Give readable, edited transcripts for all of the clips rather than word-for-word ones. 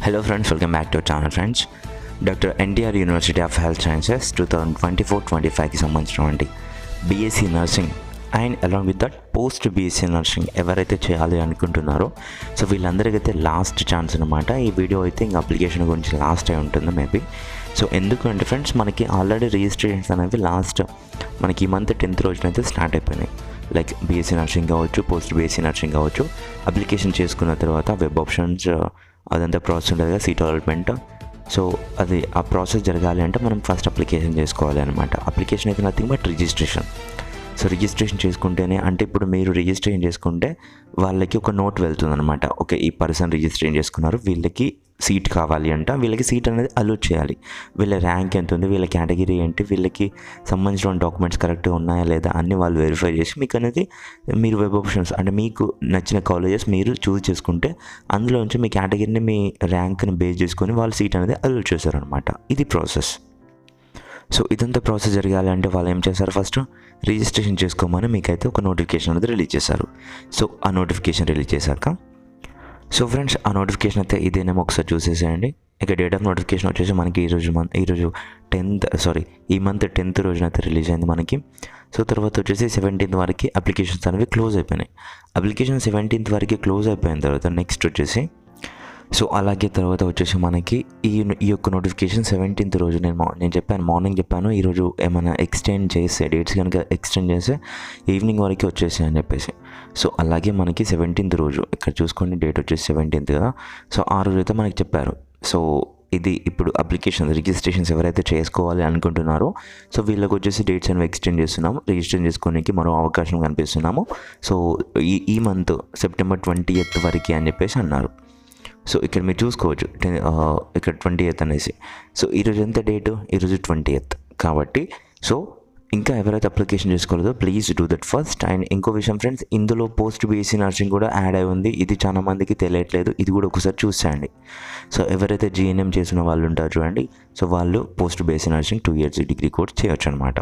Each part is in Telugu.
Hello friends, welcome back to our channel friends. Dr. NTR University of Health Sciences 2024-25కి సంబంధించినటువంటి BSc nursing and along with that post BSc nursing ఎవరైతే చేయాలి అనుకుంటున్నారో సో వీళ్ళందరికైతే లాస్ట్ ఛాన్స్ అనమాట. ఈ వీడియో అయితే ఇంకా అప్లికేషన్ గురించి లాస్ట్ అయి ఉంటుంది మేబీ. సో ఎందుకంటే ఫ్రెండ్స్ మనకి ఆల్రెడీ రిజిస్ట్రేషన్స్ అనేవి లాస్ట్ మనకి ఈ మంత్ 10th రోజునైతే స్టార్ట్ అయిపోయినాయి. లైక్ బీఎస్సీ నర్సింగ్ కావచ్చు, పోస్ట్ బీఎస్సీ నర్సింగ్ కావచ్చు. అప్లికేషన్ చేసుకున్న తర్వాత వెబ్ ఆప్షన్స్ అదంతా ప్రాసెస్ ఉంటుంది కదా, సీట్ అలాట్మెంట్. సో అది ఆ ప్రాసెస్ జరగాలి అంటే మనం ఫస్ట్ అప్లికేషన్ చేసుకోవాలి అనమాట. అప్లికేషన్ అయితే nothing but registration. So registration చేసుకుంటేనే అంటే ఇప్పుడు మీరు రిజిస్ట్రేషన్ చేసుకుంటే వాళ్ళకి ఒక నోట్ వెళ్తుంది అనమాట. ఓకే, ఈ పర్సన్ రిజిస్ట్రేషన్ చేసుకున్నారు, వీళ్ళకి సీట్ కావాలి అంట, వీళ్ళకి సీట్ అనేది అలౌట్ చేయాలి. వీళ్ళ ర్యాంక్ ఎంత ఉంది, వీళ్ళ కేటగిరీ ఏంటి, వీళ్ళకి సంబంధించిన డాక్యుమెంట్స్ కరెక్ట్గా ఉన్నాయా లేదా అన్నీ వాళ్ళు వెరిఫై చేసి మీకు అనేది మీరు వెబ్ ఆప్షన్స్ అంటే మీకు నచ్చిన కాలేజెస్ మీరు చూస్ చేసుకుంటే అందులో నుంచి మీ కేటగిరీని మీ ర్యాంక్ని బేస్ చేసుకొని వాళ్ళు సీట్ అనేది అలౌట్ చేశారనమాట. ఇది ప్రాసెస్. సో ఇదంతా ప్రాసెస్ జరగాలి అంటే వాళ్ళు ఏం చేశారు, ఫస్ట్ రిజిస్ట్రేషన్ చేసుకోమని మీకైతే ఒక నోటిఫికేషన్ అనేది రిలీజ్ చేశారు. సో ఆ నోటిఫికేషన్ రిలీజ్ చేశాక సో ఫ్రెండ్స్ ఆ నోటిఫికేషన్ అయితే ఇదేనేమో ఒకసారి చూసేసేయండి. ఇక డేట్ ఆఫ్ నోటిఫికేషన్ వచ్చేసి మనకి ఈ మంత్ 10th రోజున అయితే రిలీజ్ అయింది మనకి. సో తర్వాత వచ్చేసి 17th వరకు అప్లికేషన్స్ అనేవి క్లోజ్ అయిపోయినాయి. అప్లికేషన్ 17th వరకు క్లోజ్ అయిపోయిన తర్వాత నెక్స్ట్ వచ్చేసి సో అలాగే తర్వాత వచ్చేసి మనకి ఈ యొక్క నోటిఫికేషన్ 17th రోజు నేను చెప్పాను, మార్నింగ్ చెప్పాను, ఈరోజు ఏమైనా ఎక్స్టెండ్ చేస్తే డేట్స్ కనుక ఎక్స్టెండ్ చేస్తే ఈవినింగ్ వరకు వచ్చేసి అని చెప్పేసి. సో అలాగే మనకి 17th రోజు ఇక్కడ చూసుకోండి, డేట్ వచ్చేసి 17th కదా. సో ఆ రోజు అయితే మనకి చెప్పారు. సో ఇది ఇప్పుడు అప్లికేషన్ రిజిస్ట్రేషన్స్ ఎవరైతే చేసుకోవాలి అనుకుంటున్నారో సో వీళ్ళకి వచ్చేసి డేట్స్ అనేవి ఎక్స్టెండ్ చేస్తున్నాము, రిజిస్ట్రేషన్ చేసుకోవడానికి మరో అవకాశం కనిపిస్తున్నాము. సో ఈ మంత్ September 20th వరకు అని చెప్పేసి అన్నారు. సో ఇక్కడ మీరు చూసుకోవచ్చు ఇక్కడ 20th అనేసి. సో ఈరోజు ఎంత డేటు, ఈరోజు 20th కాబట్టి సో ఇంకా ఎవరైతే అప్లికేషన్ చేసుకోలేదో please do that first. And ఇంకో విషయం ఫ్రెండ్స్, ఇందులో పోస్ట్ బీఎస్సీ నర్సింగ్ కూడా యాడ్ అయి ఉంది. ఇది చాలా మందికి తెలియట్లేదు, ఇది కూడా ఒకసారి చూసేయండి. సో ఎవరైతే జీఎన్ఎం చేసిన వాళ్ళు ఉంటారు చూడండి, సో వాళ్ళు post BSc nursing 2 years degree course చేయొచ్చు అనమాట.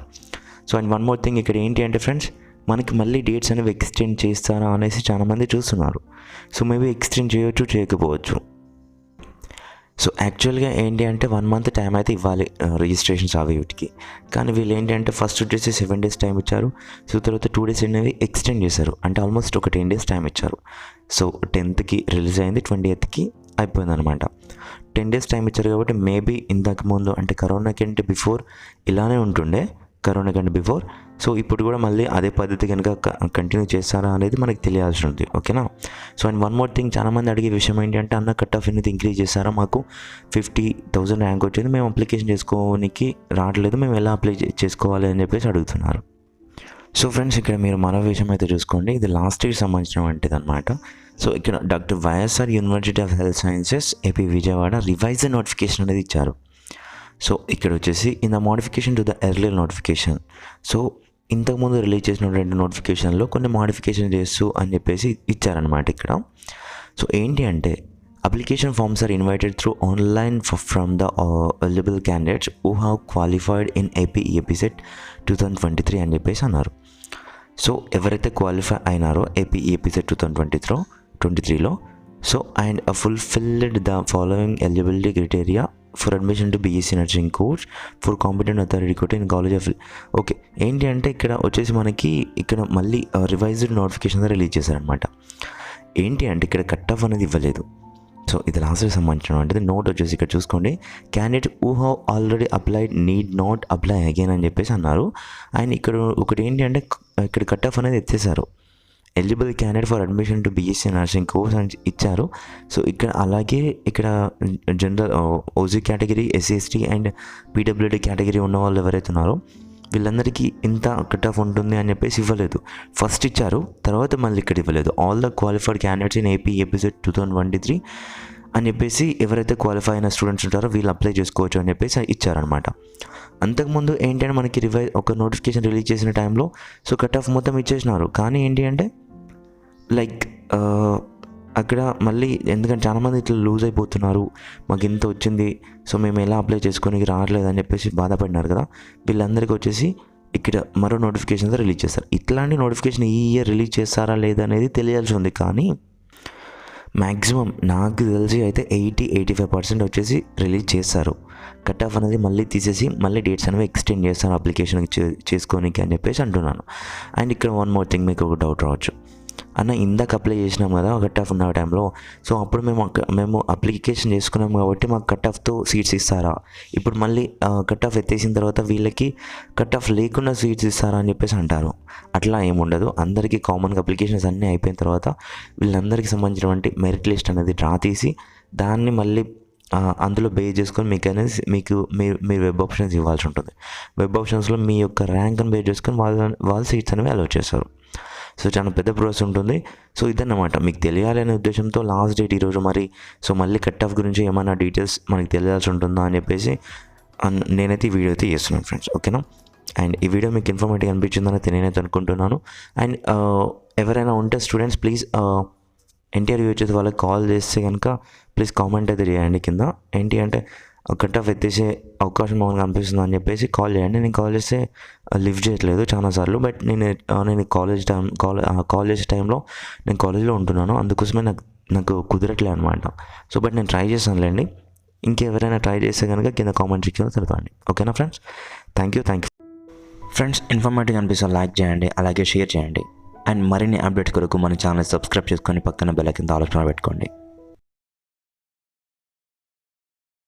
So and one more thing, ఇక్కడ ఏంటి అంటే ఫ్రెండ్స్ మనకి మళ్ళీ డేట్స్ అనేవి ఎక్స్టెండ్ చేస్తారా అనేసి చాలామంది చూస్తున్నారు. సో మేబీ ఎక్స్టెండ్ చేయొచ్చు, చేయకపోవచ్చు. సో యాక్చువల్గా ఏంటి అంటే 1 month టైం అయితే ఇవ్వాలి రిజిస్ట్రేషన్స్ అవి వీటికి. కానీ వీళ్ళు ఏంటి అంటే ఫస్ట్ వచ్చేసి 7 days టైం ఇచ్చారు. సో తర్వాత 2 days అనేవి ఎక్స్టెండ్ చేశారు, అంటే ఆల్మోస్ట్ ఒక 10 days టైం ఇచ్చారు. సో 10th రిలీజ్ అయింది, 20th అయిపోయింది అనమాట. 10 days టైం ఇచ్చారు కాబట్టి మేబీ ఇంతకు ముందు అంటే కరోనా కంటే బిఫోర్ ఇలానే ఉంటుండే, కరోనా కంటే బిఫోర్. సో ఇప్పుడు కూడా మళ్ళీ అదే పద్ధతి కనుక కంటిన్యూ చేస్తారా అనేది మనకి తెలియాల్సి ఉంది. ఓకేనా. So and one more thing, చాలామంది అడిగే విషయం ఏంటి అంటే అన్న కట్ ఆఫ్ అనేది ఇంక్రీజ్ చేస్తారా, మాకు 50,000 ర్యాంక్ వచ్చింది, మేము అప్లికేషన్ చేసుకోవడానికి రావట్లేదు, మేము ఎలా అప్లై చేసుకోవాలి అని చెప్పేసి అడుగుతున్నారు. సో ఫ్రెండ్స్ ఇక్కడ మీరు మరో విషయం అయితే చూసుకోండి, ఇది లాస్ట్ ఇయర్ సంబంధించిన వంటిది అనమాట. సో ఇక్కడ doctor YSR university of health sciences AP Vijayawada revised notification అనేది ఇచ్చారు. సో ఇక్కడ వచ్చేసి in the modification to the earlier notification. So ఇంతకుముందు రిలీజ్ చేసిన 2 నోటిఫికేషన్లో కొన్ని మోడిఫికేషన్ చేస్తూ అని చెప్పేసి ఇచ్చారనమాట ఇక్కడ. సో ఏంటి అంటే application forms are invited through online from the eligible candidates who have qualified in AP EAPSET 2023 అని చెప్పేసి అన్నారు. సో ఎవరైతే క్వాలిఫై అయినారో ఏపీ EAPSET 2023లో so and fulfilled the following eligibility criteria for admission to BSc nursing course for competent authority court in college of. Okay, ఏంటి అంటే ఇక్కడ వచ్చేసి మనకి ఇక్కడ మళ్ళీ రివైజ్డ్ నోటిఫికేషన్ రిలీజ్ చేశారనమాట. ఏంటి అంటే ఇక్కడ కట్ ఆఫ్ అనేది ఇవ్వలేదు. సో ఇది లాస్ట్కి సంబంధించిన నోట్ వచ్చేసి ఇక్కడ చూసుకోండి, candidate who have already applied need not apply again అని చెప్పేసి అన్నారు. అండ్ ఇక్కడ ఒకటి ఏంటి అంటే ఇక్కడ కట్ ఆఫ్ అనేది ఎత్తేసారు, eligible candidate for admission to BSc nursing course అని ఇచ్చారు. సో ఇక్కడ అలాగే ఇక్కడ general OC category, SC/ST and PWD category ఉన్న వాళ్ళు ఎవరైతే ఉన్నారో వీళ్ళందరికీ ఇంత కట్ ఆఫ్ ఉంటుంది అని చెప్పేసి ఇవ్వలేదు. ఫస్ట్ ఇచ్చారు, తర్వాత మళ్ళీ ఇక్కడ ఇవ్వలేదు. All the qualified candidates in AP EAPSET 2023 అని చెప్పేసి ఎవరైతే క్వాలిఫై అయిన స్టూడెంట్స్ ఉంటారో వీళ్ళు అప్లై చేసుకోవచ్చు అని చెప్పేసి ఇచ్చారనమాట. అంతకుముందు ఏంటంటే మనకి ఒక నోటిఫికేషన్ రిలీజ్ చేసిన టైంలో సో కట్ ఆఫ్ మొత్తం ఇచ్చేసినారు. కానీ ఏంటి అంటే లైక్ అక్కడ మళ్ళీ ఎందుకంటే చాలామంది ఇట్లా లూజ్ అయిపోతున్నారు, మాకు ఇంత వచ్చింది సో మేము ఎలా అప్లై చేసుకొని రావట్లేదు అని చెప్పేసి బాధపడినారు కదా, వీళ్ళందరికీ వచ్చేసి ఇక్కడ మరో నోటిఫికేషన్ రిలీజ్ చేస్తారు. ఇట్లాంటి నోటిఫికేషన్ ఈ ఇయర్ రిలీజ్ చేస్తారా లేదా అనేది తెలియాల్సి ఉంది. కానీ మ్యాక్సిమం నాకు తెలిసి అయితే 85% వచ్చేసి రిలీజ్ చేస్తారు. కట్ ఆఫ్ అనేది మళ్ళీ తీసేసి మళ్ళీ డేట్స్ అనేవి ఎక్స్టెండ్ చేస్తారు అప్లికేషన్కి చేసుకోనికి అని చెప్పేసి అంటున్నాను. అండ్ ఇక్కడ వన్ మోర్ థింగ్, మీకు ఒక డౌట్ రావచ్చు, అన్న ఇందాక అప్లై చేసినాం కదా కట్ ఆఫ్ ఉన్న టైంలో, సో అప్పుడు మేము అప్లికేషన్ చేసుకున్నాం కాబట్టి మాకు కట్ ఆఫ్తో సీట్స్ ఇస్తారా, ఇప్పుడు మళ్ళీ కట్ ఆఫ్ ఎత్తేసిన తర్వాత వీళ్ళకి కట్ ఆఫ్ లేకుండా సీట్స్ ఇస్తారా అని చెప్పేసి అంటారు. అట్లా ఏముండదు. అందరికీ కామన్గా అప్లికేషన్స్ అన్నీ అయిపోయిన తర్వాత వీళ్ళందరికీ సంబంధించినటువంటి మెరిట్ లిస్ట్ అనేది డ్రా తీసి దాన్ని మళ్ళీ అందులో బేస్ చేసుకొని మీకు అనేది మీరు వెబ్ ఆప్షన్స్ ఇవ్వాల్సి ఉంటుంది. వెబ్ ఆప్షన్స్లో మీ యొక్క ర్యాంక్ని బేస్ చేసుకొని వాళ్ళ సీట్స్ అనేవి అలౌట్ చేస్తారు. సో చాలా పెద్ద ప్రాసెస్ ఉంటుంది. సో ఇదన్నమాట మీకు తెలియాలి అనే ఉద్దేశంతో లాస్ట్ డేట్ ఈరోజు. మరి సో మళ్ళీ కట్ ఆఫ్ గురించి ఏమైనా డీటెయిల్స్ మనకి తెలియాల్సి ఉంటుందా అని చెప్పేసి నేనైతే ఈ వీడియో అయితే చేస్తున్నాను ఫ్రెండ్స్, ఓకేనా. అండ్ ఈ వీడియో మీకు ఇన్ఫర్మేటివ్ అనిపించిందని అయితే నేనైతే అనుకుంటున్నాను. అండ్ ఎవరైనా ఉంటే స్టూడెంట్స్ ప్లీజ్ ఎన్టీఆర్ యూహెచ్ఎస్ వాళ్ళకి కాల్ చేస్తే కనుక ప్లీజ్ కామెంట్ అయితే చేయండి కింద. ఏంటి అంటే కట్ ఆఫ్ ఎత్తేసే అవకాశం మామూలుగా అనిపిస్తుంది అని చెప్పేసి కాల్ చేయండి. నేను కాల్ చేస్తే లిఫ్ట్ చేయట్లేదు చాలాసార్లు, బట్ నేను కాల్ చేసే టైంలో నేను కాలేజ్లో ఉంటున్నాను, అందుకోసమే నాకు కుదరట్లేదు అనమాట. సో బట్ నేను ట్రై చేస్తానులేండి. ఇంకెవరైనా ట్రై చేస్తే కనుక కింద కామెంట్ సెక్షన్లో తెలపండి, ఓకేనా friends. Thank you friends. Informative అనిపిస్తే లైక్ చేయండి, అలాగే షేర్ చేయండి. అండ్ మరిన్ని అప్డేట్స్ కొరకు మన ఛానల్ సబ్స్క్రైబ్ చేసుకొని పక్కన బెల్ ఐకాన్ ఆలోచన పెట్టుకోండి.